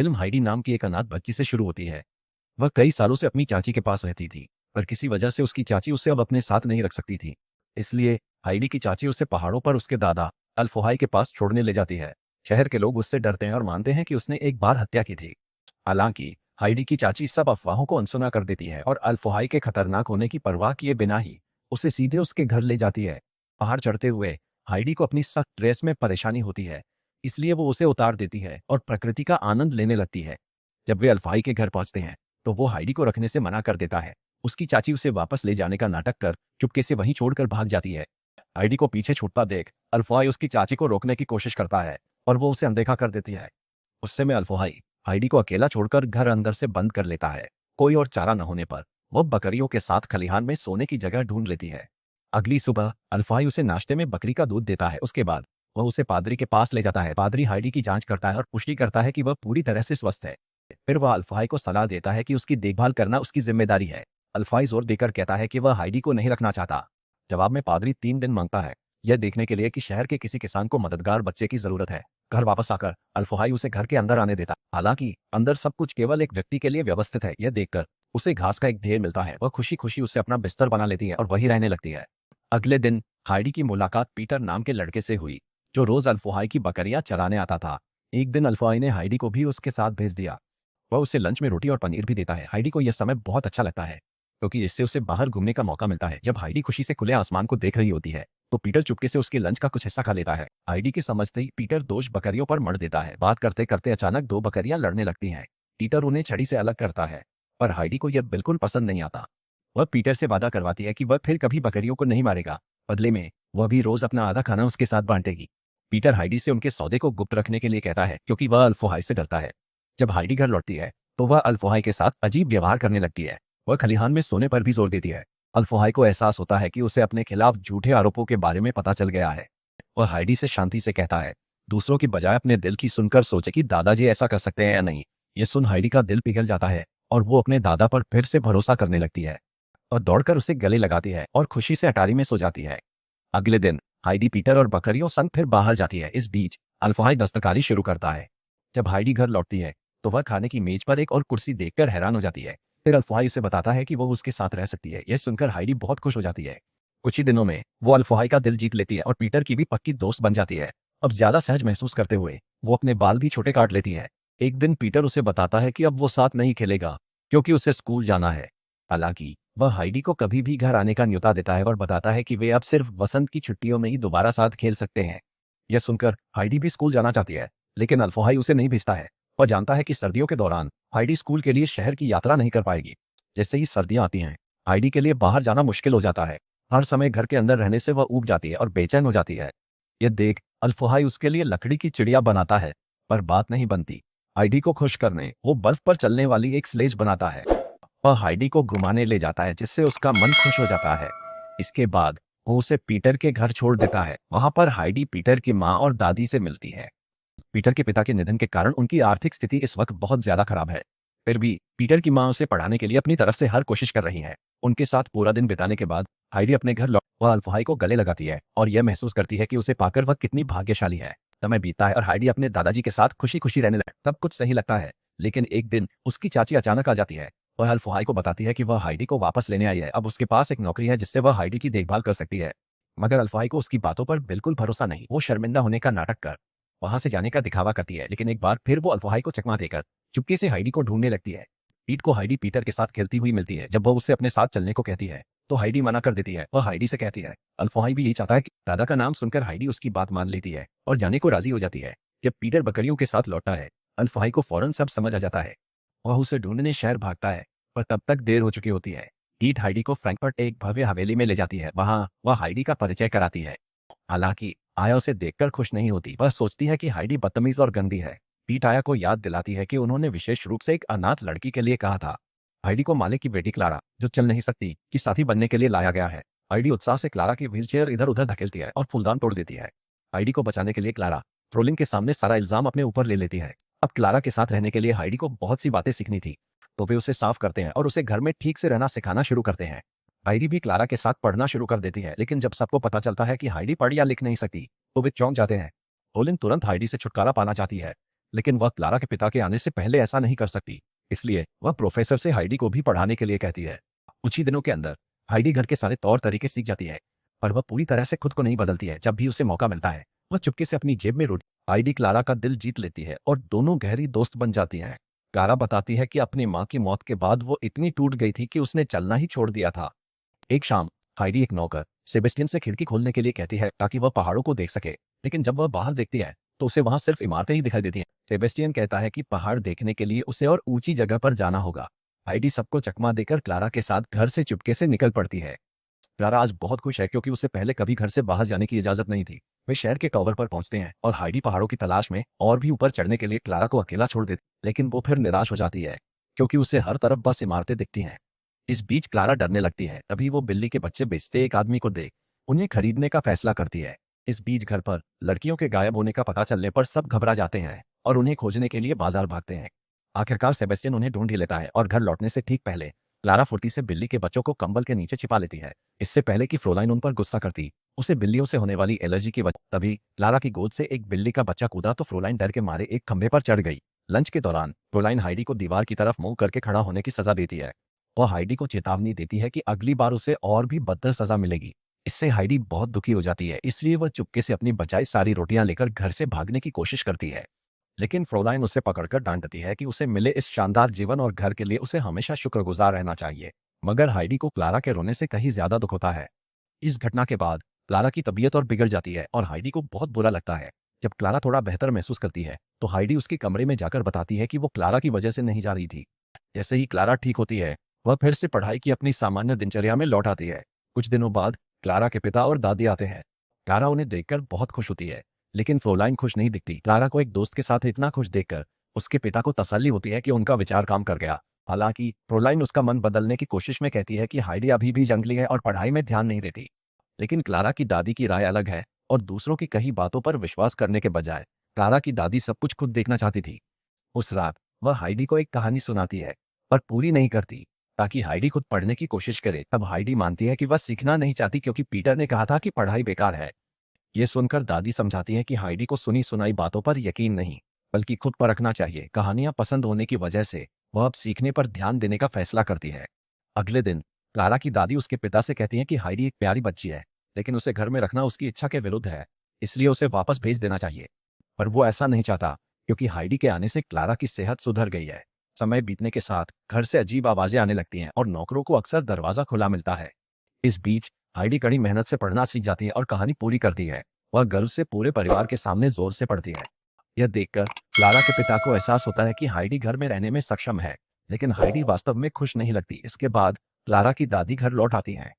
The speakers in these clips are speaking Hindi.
फिल्म हाइडी नाम की एक अनाथ बच्ची से शुरू होती है। वह कई सालों से अपनी चाची के पास रहती थी, पर किसी वजह से उसकी चाची उसे अब अपने साथ नहीं रख सकती थी। इसलिए हाइडी की चाची उसे पहाड़ों पर उसके दादा अल्फोहाई के पास छोड़ने ले जाती है। शहर के लोग उससे डरते हैं और मानते हैं कि उसने एक बार हत्या की थी। हालांकि हाइडी की चाची सब अफवाहों को अनसुना कर देती है और अल्फोहाई के खतरनाक होने की परवाह किए बिना ही उसे सीधे उसके घर ले जाती है। पहाड़ चढ़ते हुए हाइडी को अपनी सख्त ड्रेस में परेशानी होती है, इसलिए वो उसे उतार देती है और प्रकृति का आनंद लेने लगती है। जब वे अल्फाई के घर पहुंचते हैं तो वो हाइडी को रखने से मना कर देता है। उसकी चाची उसे वापस ले जाने का नाटक कर चुपके से वहीं छोड़कर भाग जाती है। हाइडी को पीछे छूटता देख अल्फाई उसकी चाची को रोकने की कोशिश करता है और वो उसे अनदेखा कर देती है। उससे में अल्फोहाई हाइडी को अकेला छोड़कर घर अंदर से बंद कर लेता है। कोई और चारा न होने पर वो बकरियों के साथ खलिहान में सोने की जगह ढूंढ लेती है। अगली सुबह अल्फाई उसे नाश्ते में बकरी का दूध देता है। उसके बाद वह उसे पादरी के पास ले जाता है। पादरी हाइडी की जांच करता है और पुष्टि करता है कि वह पूरी तरह से स्वस्थ है। फिर वह अल्फाई को सलाह देता है कि उसकी देखभाल करना उसकी जिम्मेदारी है। अल्फाई जोर देकर कहता है कि वह हाइडी को नहीं रखना चाहता। जवाब में पादरी 3 दिन मांगता है, यह देखने के लिए कि शहर के किसी किसान को मददगार बच्चे की जरूरत है। घर वापस आकर अल्फोहाई उसे घर के अंदर आने देता। हालांकि अंदर सब कुछ केवल एक व्यक्ति के लिए व्यवस्थित है। यह देखकर उसे घास का एक ढेर मिलता है। वह खुशी खुशी उसे अपना बिस्तर बना लेती है और वही रहने लगती है। अगले दिन हाइडी की मुलाकात पीटर नाम के लड़के से हुई, जो रोज अल्फोहाई की बकरियां चराने आता था। एक दिन अल्फोहाई ने हाइडी को भी उसके साथ भेज दिया। वह उसे लंच में रोटी और पनीर भी देता है। हाइडी को यह समय बहुत अच्छा लगता है, क्योंकि इससे उसे बाहर घूमने का मौका मिलता है। जब हाइडी खुशी से खुले आसमान को देख रही होती है तो पीटर चुपके से उसके लंच का कुछ हिस्सा खा लेता है। हाइडी के समझते ही पीटर दोष बकरियों पर मर देता है। बात करते करते अचानक 2 बकरियां लड़ने लगती हैं। पीटर उन्हें छड़ी से अलग करता है, पर हाइडी को यह बिल्कुल पसंद नहीं आता। वह पीटर से वादा करवाती है कि वह फिर कभी बकरियों को नहीं मारेगा। बदले में वह भी रोज अपना आधा खाना उसके साथ बांटेगी। पीटर हाइडी से उनके सौदे को गुप्त रखने के लिए कहता है, क्योंकि वह अल्फोहाई से डरता है। जब हाइडी घर लौटती है तो वह अल्फोहाई के साथ अजीब व्यवहार करने लगती है। वह खलिहान में सोने पर भी जोर देती है। अल्फोहाई को एहसास होता है कि उसे अपने खिलाफ झूठे आरोपों के बारे में पता चल गया है। वह हाइडी से शांति से कहता है, दूसरों की बजाय अपने दिल की सुनकर सोचे कि दादाजी ऐसा कर सकते हैं या नहीं। यह सुन हाइडी का दिल पिघल जाता है और वो अपने दादा पर फिर से भरोसा करने लगती है और दौड़कर उसे गले लगाती है और खुशी से अटारी में सो जाती है। अगले दिन हाइडी पीटर और बकरियों संग फिर बाहर जाती है। इस बीच अल्फोहाई दस्तकारी शुरू करता है। जब हाइडी घर लौटती है तो वह खाने की मेज पर एक और कुर्सी देखकर हैरान हो जाती है। फिर अल्फोहाई उसे बताता है कि वो उसके साथ रह सकती है। यह सुनकर हाइडी बहुत खुश हो जाती है। कुछ ही दिनों में वो अल्फोहाई का दिल जीत लेती है और पीटर की भी पक्की दोस्त बन जाती है। अब ज्यादा सहज महसूस करते हुए वो अपने बाल भी छोटे काट लेती है। एक दिन पीटर उसे बताता है कि अब वो साथ नहीं खेलेगा, क्योंकि उसे स्कूल जाना है। हालांकि वह हाइडी को कभी भी घर आने का न्योता देता है और बताता है कि वे अब सिर्फ वसंत की छुट्टियों में ही दोबारा साथ खेल सकते हैं। यह सुनकर हाइडी भी स्कूल जाना चाहती है, लेकिन अल्फोहाई उसे नहीं भेजता है। वह जानता है कि सर्दियों के दौरान हाइडी स्कूल के लिए शहर की यात्रा नहीं कर पाएगी। जैसे ही सर्दियां आती हैं, हाइडी के लिए बाहर जाना मुश्किल हो जाता है। हर समय घर के अंदर रहने से वह ऊब जाती है और बेचैन हो जाती है। यह देख अल्फोहाई उसके लिए लकड़ी की चिड़िया बनाता है, पर बात नहीं बनती। हाइडी को खुश करने वो बर्फ पर चलने वाली एक स्लेज बनाता है। वह हाइडी को घुमाने ले जाता है, जिससे उसका मन खुश हो जाता है। इसके बाद वो उसे पीटर के घर छोड़ देता है। वहां पर हाइडी पीटर की माँ और दादी से मिलती है। पीटर के पिता के निधन के कारण उनकी आर्थिक स्थिति इस वक्त बहुत ज्यादा खराब है। फिर भी पीटर की माँ उसे पढ़ाने के लिए अपनी तरफ से हर कोशिश कर रही है। उनके साथ पूरा दिन बिताने के बाद हाइडी अपने घर लौट वह अल्फोहाई को गले लगाती है और यह महसूस करती है कि उसे पाकर वह कितनी भाग्यशाली है। समय बीतता है और हाइडी अपने दादाजी के साथ खुशी खुशी रहने लगती है। सब कुछ सही लगता है, लेकिन एक दिन उसकी चाची अचानक आ जाती है। वह अल्फोहाई को बताती है कि वह हाइडी को वापस लेने आई है। अब उसके पास एक नौकरी है जिससे वह हाइडी की देखभाल कर सकती है। मगर अल्फोहाई को उसकी बातों पर बिल्कुल भरोसा नहीं। वो शर्मिंदा होने का नाटक कर वहां से जाने का दिखावा करती है, लेकिन एक बार फिर वो अल्फोहाई को चकमा देकर चुपके से हाइडी को ढूंढने लगती है। पीट को हाइडी पीटर के साथ खेलती हुई मिलती है। जब वह उससे अपने साथ चलने को कहती है तो हाइडी मना कर देती है। वह हाइडी से कहती है, अल्फोहाई भी यही चाहता है कि दादा का नाम सुनकर हाइडी उसकी बात मान लेती है और जाने को राजी हो जाती है। जब पीटर बकरियों के साथ लौटता है, अल्फोहाई को फौरन सब समझ आ जाता है। वह उसे ढूंढने शहर भागता है, पर तब तक देर हो चुकी होती है। कीट हाइडी को फ्रैंकफर्ट एक भव्य हवेली में ले जाती है। वहां वह हाइडी का परिचय कराती है। हालांकि आया उसे देखकर खुश नहीं होती। वह सोचती है कि हाइडी बदतमीज और गंदी है। पीट आया को याद दिलाती है कि उन्होंने विशेष रूप से एक अनाथ लड़की के लिए कहा था। हाइडी को मालिक की बेटी क्लारा, जो चल नहीं सकती, की साथी बनने के लिए लाया गया है। हाइडी उत्साह से क्लारा की व्हीलचेयर इधर उधर धकेलती है और फूलदान तोड़ देती है। हाइडी को बचाने के लिए क्लारा ट्रोलिंग के सामने सारा इल्जाम अपने ऊपर ले लेती है। अब क्लारा के साथ रहने के लिए हाइडी को बहुत सी बातें सीखनी थी, तो वे उसे साफ करते हैं और उसे घर में ठीक से रहना सिखाना शुरू करते हैं। हाइडी भी क्लारा के साथ पढ़ना शुरू कर देती है, लेकिन जब सबको पता चलता है कि हाइडी पढ़ या लिख नहीं सकती तो वे चौंक जाते हैं। ओलिन तुरंत हाइडी से छुटकारा पाना चाहती है, लेकिन वह क्लारा के पिता के आने से पहले ऐसा नहीं कर सकती। इसलिए वह प्रोफेसर से हाइडी को भी पढ़ाने के लिए कहती है। कुछ ही दिनों के अंदर हाइडी घर के सारे तौर तरीके सीख जाती है, पर वह पूरी तरह से खुद को नहीं बदलती है। जब भी उसे मौका मिलता है वह चुपके से अपनी जेब में रोटी हाइडी क्लारा का दिल जीत लेती है और दोनों गहरी दोस्त बन जाती हैं। क्लारा बताती है कि अपनी माँ की मौत के बाद वो इतनी टूट गई थी कि उसने चलना ही छोड़ दिया था। एक शाम हाइडी एक नौकर सेबेस्टियन से खिड़की खोलने के लिए कहती है ताकि वह पहाड़ों को देख सके, लेकिन जब वह बाहर देखती है तो उसे वहां सिर्फ इमारतें ही दिखाई देती हैं। सेबेस्टियन कहता है कि पहाड़ देखने के लिए उसे और ऊंची जगह पर जाना होगा। हाइडी सबको चकमा देकर क्लारा के साथ घर से चुपके से निकल पड़ती है। क्लारा आज बहुत खुश है क्योंकि उसे पहले कभी घर से बाहर जाने की इजाजत नहीं थी। वे शहर के टॉवर पर पहुंचते हैं और हाइडी पहाड़ों की तलाश में और भी ऊपर चढ़ने के लिए क्लारा को अकेला छोड़ देती, लेकिन वो फिर निराश हो जाती है क्योंकि उसे हर तरफ बस इमारतें दिखती हैं। इस बीच क्लारा डरने लगती है। तभी वो बिल्ली के बच्चे बेचते एक आदमी को देख उन्हें खरीदने का फैसला करती है। इस बीच घर पर लड़कियों के गायब होने का पता चलने पर सब घबरा जाते हैं और उन्हें खोजने के लिए बाजार भागते हैं। आखिरकार सेबेस्टियन उन्हें ढूंढ ही लेता है और घर लौटने से ठीक पहले क्लारा फुर्ती से बिल्ली के बच्चों को कंबल के नीचे छिपा लेती है। इससे पहले कि फ्रोलाइन उन पर गुस्सा करती, उसे बिल्लियों से होने वाली एलर्जी की वजह तभी क्लारा की गोद से एक बिल्ली का बच्चा कूदा तो फ्रोलाइन डर के मारे एक खंभे पर चढ़ गई। लंच के दौरान फ्रोलाइन हाइडी को दीवार की तरफ मुंह करके खड़ा होने की सजा देती है और हाइडी को चेतावनी देती है कि अगली बार उसे और भी बदतर सजा मिलेगी। इससे हाइडी बहुत दुखी हो जाती है, इसलिए वह चुपके से अपनी बचाई सारी रोटियां लेकर घर से भागने की कोशिश करती है। लेकिन फ्रोलाइन उसे पकड़कर डांटती है कि उसे मिले इस शानदार जीवन और घर के लिए उसे हमेशा शुक्रगुजार रहना चाहिए। मगर हाइडी को क्लारा के रोने से कहीं ज्यादा दुख होता है। इस घटना के बाद क्लारा की तबीयत और बिगड़ जाती है और हाइडी को बहुत बुरा लगता है। जब क्लारा थोड़ा बेहतर महसूस करती है तो हाइडी उसके कमरे में जाकर बताती है कि वो क्लारा की वजह से नहीं जा रही थी। जैसे ही क्लारा ठीक होती है वह फिर से पढ़ाई की अपनी सामान्य दिनचर्या में लौट आती है। कुछ दिनों बाद क्लारा के पिता और दादी आते हैं। क्लारा उन्हें देखकर बहुत खुश होती है, लेकिन फ्लोलाइन खुश नहीं दिखती। क्लारा को एक दोस्त के साथ इतना खुश देखकर उसके पिता को तसल्ली होती है कि उनका विचार काम कर गया। हालांकि फ्लोलाइन उसका मन बदलने की कोशिश में कहती है कि हाइडी अभी भी जंगली है और पढ़ाई में ध्यान नहीं देती। लेकिन क्लारा की दादी की राय अलग है और दूसरों की कही बातों पर विश्वास करने के बजाय क्लारा की दादी सब कुछ खुद देखना चाहती थी। उस रात वह हाइडी को एक कहानी सुनाती है, पर पूरी नहीं करती ताकि हाइडी खुद पढ़ने की कोशिश करे। तब हाइडी मानती है कि वह सीखना नहीं चाहती क्योंकि पीटर ने कहा था कि पढ़ाई बेकार है। ये सुनकर दादी समझाती है कि हाइडी को सुनी सुनाई बातों पर यकीन नहीं, बल्कि खुद परखना चाहिए। कहानियां पसंद होने की वजह से वह अब सीखने पर ध्यान देने का फैसला करती है। अगले दिन क्लारा की दादी उसके पिता से कहती है कि हाइडी एक प्यारी बच्ची है, लेकिन उसे घर में रखना उसकी इच्छा के विरुद्ध है, इसलिए उसे वापस भेज देना चाहिए। पर वो ऐसा नहीं चाहता क्योंकि हाइडी के आने से क्लारा की सेहत सुधर गई है। समय बीतने के साथ घर से अजीब आवाजें आने लगती हैं और नौकरों को अक्सर दरवाजा खुला मिलता है। इस बीच हाइडी कड़ी मेहनत से पढ़ना सीख जाती है और कहानी पूरी करती है। वह गर्व से पूरे परिवार के सामने जोर से पढ़ती है। यह देखकर क्लारा के पिता को एहसास होता है कि हाइडी घर में रहने में सक्षम है, लेकिन हाइडी वास्तव में खुश नहीं लगती। इसके बाद क्लारा की दादी घर लौट आती हैं।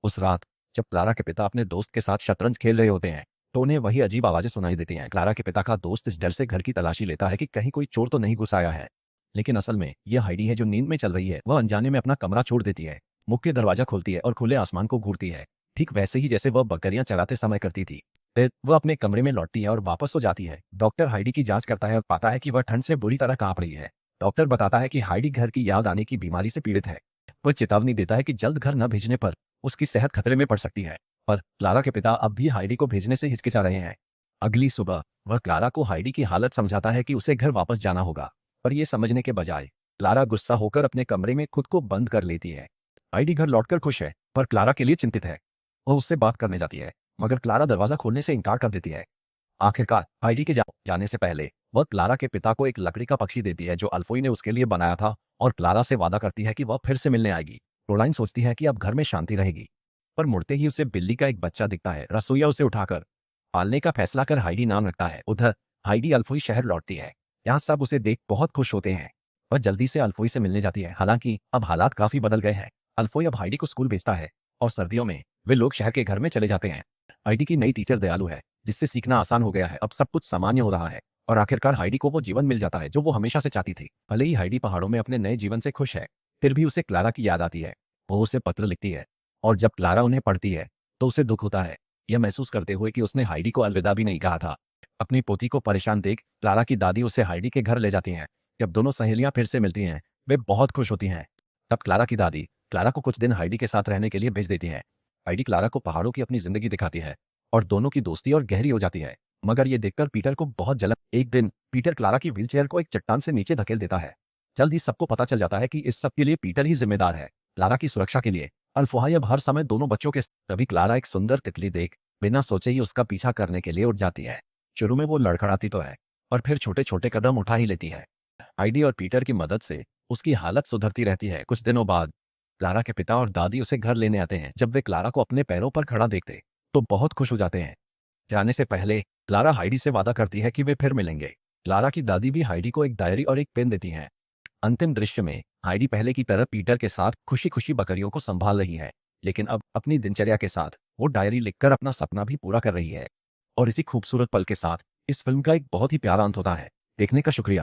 उस रात जब क्लारा के पिता अपने दोस्त के साथ शतरंज खेल रहे होते हैं तो उन्हें वही अजीब आवाजें सुनाई देती हैं। क्लारा के पिता का दोस्त इस डर से घर की तलाशी लेता है कि कहीं कोई चोर तो नहीं घुस आया है, लेकिन असल में यह हाइडी है जो नींद में चल रही है। वह अनजाने में अपना कमरा छोड़ देती है, मुख्य दरवाजा खोलती है और खुले आसमान को घूरती है, ठीक वैसे ही जैसे वह बकरियां चराते समय करती थी। फिर वह अपने कमरे में लौटती है और वापस सो जाती है। डॉक्टर हाइडी की जांच करता है और पाता है कि वह ठंड से बुरी तरह कांप रही है। डॉक्टर बताता है कि हाइडी घर की याद आने की बीमारी से पीड़ित है। वह चेतावनी देता है कि जल्द घर न भेजने पर उसकी सेहत खतरे में पड़ सकती है, पर क्लारा के पिता अब भी हाइडी को भेजने से हिचकिचा रहे हैं। अगली सुबह वह क्लारा को हाइडी की हालत समझाता है कि उसे घर वापस जाना होगा, पर यह समझने के बजाय क्लारा गुस्सा होकर अपने कमरे में खुद को बंद कर लेती है। हाइडी घर लौटकर खुश है, पर क्लारा के लिए चिंतित है। वह उससे बात करने जाती है, मगर क्लारा दरवाजा खोलने से इनकार कर देती है। आखिरकार हाइडी के जाने से पहले वह क्लारा के पिता को एक लकड़ी का पक्षी देती है जो अल्फोई ने उसके लिए बनाया था और क्लारा से वादा करती है कि वह फिर से मिलने आएगी। रोलाइन सोचती है कि अब घर में शांति रहेगी, पर मुड़ते ही उसे बिल्ली का एक बच्चा दिखता है। रसोईया उसे उठाकर पालने का फैसला कर हाइडी नाम रखता है। उधर हाइडी अल्फोई शहर लौटती है। यहाँ सब उसे देख बहुत खुश होते हैं। वह जल्दी से अल्फोई से मिलने जाती है। हालांकि अब हालात काफी बदल गए हैं। अल्फोई अब हाइडी को स्कूल भेजता है और सर्दियों में वे लोग शहर के घर में चले जाते हैं। हाइडी की नई टीचर दयालु है, जिससे सीखना आसान हो गया है। अब सब कुछ सामान्य हो रहा है और आखिरकार हाइडी को वो जीवन मिल जाता है जो वो हमेशा से चाहती थी। भले ही हाइडी पहाड़ों में अपने नए जीवन से खुश है, फिर भी उसे क्लारा की याद आती है। वो उसे पत्र लिखती है और जब क्लारा उन्हें पढ़ती है तो उसे दुख होता है, यह महसूस करते हुए कि उसने हाइडी को अलविदा भी नहीं कहा था। अपनी पोती को परेशान देख क्लारा की दादी उसे हाइडी के घर ले जाती हैं। जब दोनों सहेलियां फिर से मिलती हैं वे बहुत खुश होती हैं। तब क्लारा की दादी क्लारा को कुछ दिन हाइडी के साथ रहने के लिए भेज देती है। हाइडी क्लारा को पहाड़ों की अपनी जिंदगी दिखाती है और दोनों की दोस्ती और गहरी हो जाती है। मगर ये देखकर पीटर को बहुत जलन। एक दिन पीटर क्लारा की व्हीलचेयर को एक चट्टान से नीचे धकेल देता है। जल्द ही सबको पता चल जाता है कि इस सब के लिए पीटर ही जिम्मेदार है। क्लारा की सुरक्षा के लिए अल्फोहाई अब हर समय दोनों बच्चों के। तभी क्लारा एक सुंदर तितली देख बिना सोचे ही उसका पीछा करने के लिए उठ जाती है। शुरू में वो लड़खड़ाती तो है, और फिर छोटे छोटे कदम उठा ही लेती है। हाइडी और पीटर की मदद से उसकी हालत सुधरती रहती है। कुछ दिनों बाद क्लारा के पिता और दादी उसे घर लेने आते हैं। जब वे क्लारा को अपने पैरों पर खड़ा देखते तो बहुत खुश हो जाते हैं। जाने से पहले क्लारा हाइडी से वादा करती है कि वे फिर मिलेंगे। क्लारा की दादी भी हाइडी को एक डायरी और एक पेन देती हैं। अंतिम दृश्य में हाइडी पहले की तरह पीटर के साथ खुशी खुशी बकरियों को संभाल रही है, लेकिन अब अपनी दिनचर्या के साथ वो डायरी लिखकर अपना सपना भी पूरा कर रही है। और इसी खूबसूरत पल के साथ इस फिल्म का एक बहुत ही प्यारा अंत होता है। देखने का शुक्रिया।